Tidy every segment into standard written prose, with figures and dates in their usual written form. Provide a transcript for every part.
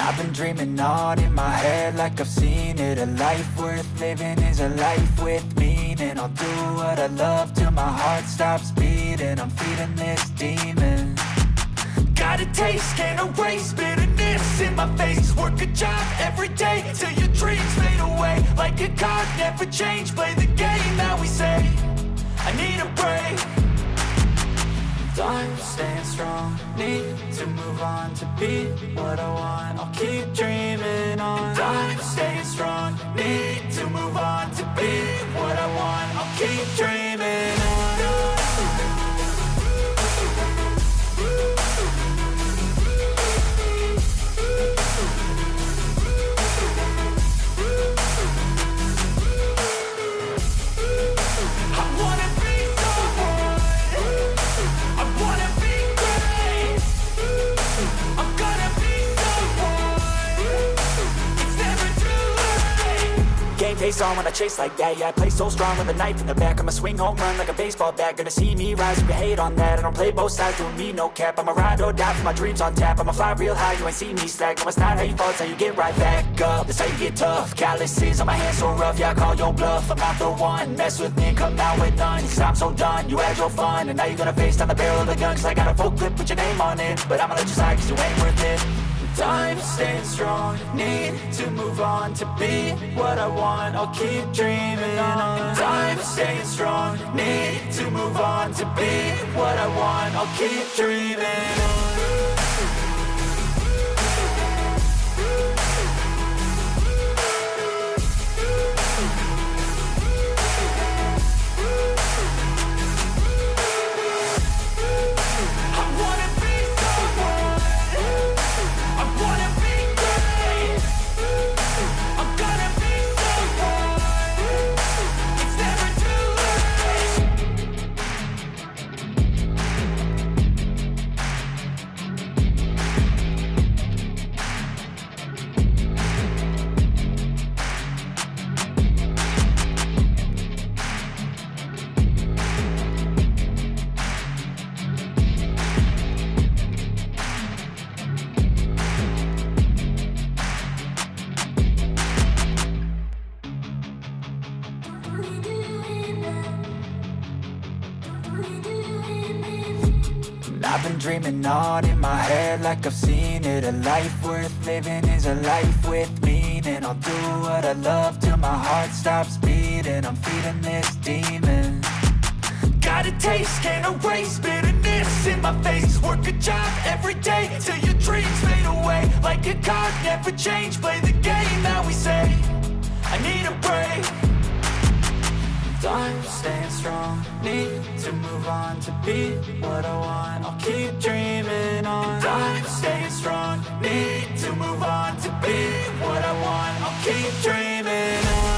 I've been dreaming on in my head like I've seen it. A life worth living is a life with meaning. I'll do what I love till my heart stops beating. I'm feeding this demon. Got a taste, can't erase bitterness in my face. Work a job every day till your dreams fade away. Like a card, never change, play the game that we say. I need a break. I'm staying strong, need to move on to be what I want. I'll keep dreaming on. I'm staying strong, need to move on to be what I want. I'll keep dreaming on. Face on when I chase like that, yeah, I play so strong with a knife in the back. I'ma swing home run like a baseball bat. Gonna see me rise if you hate on that. I don't play both sides, doing me no cap. I'ma ride or die for my dreams on tap. I'ma fly real high, you ain't see me slack. No, it's not how you fall, it's how you get right back up. That's how you get tough. Calluses on my hands so rough, yeah, I call your bluff. I'm not the one, mess with me and come out with none. Cause I'm so done, you had your fun. And now you're gonna face down the barrel of the gun. Cause I got a full clip with your name on it. But I'ma let you slide cause you ain't worth it. I'm staying strong, need to move on to be what I want. I'll keep dreaming on. I'm staying strong, need to move on to be what I want. I'll keep dreaming on. I've been dreaming on in my head like I've seen it. A life worth living is a life with meaning. I'll do what I love till my heart stops beating. I'm feeding this demon. Got a taste, can't erase bitterness in my face. Work a job every day till your dreams fade away. Like a card, never change, play the game that we say. I need a break. I'm staying strong, need to move on to be what I want. I'll keep dreaming on. I'm staying strong, need to move on to be what I want. I'll keep dreaming on.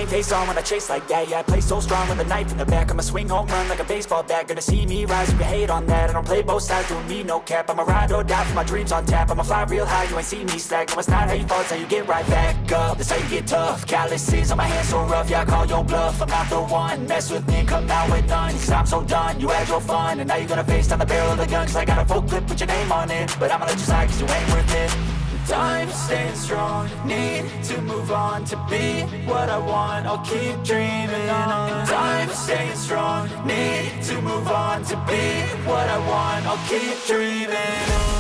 Face on when I chase like that, yeah, I play so strong with a knife in the back. I'ma swing home run like a baseball bat. Gonna see me rise if you hate on that. I don't play both sides, doing me no cap. I'ma ride or die for my dreams on tap. I'ma fly real high, you ain't see me slack. No, it's not how you fall, it's how you get right back up. That's how you get tough. Calluses on my hands so rough, yeah, I call your bluff. I'm not the one, mess with me and come out with none. Cause I'm so done, you had your fun. And now you're gonna face down the barrel of the gun. Cause I got a full clip with your name on it. But I'ma let you slide cause you ain't worth it. I'm staying strong, need to move on to be what I want. I'll keep dreaming on. I'm staying strong, need to move on to be what I want. I'll keep dreaming on.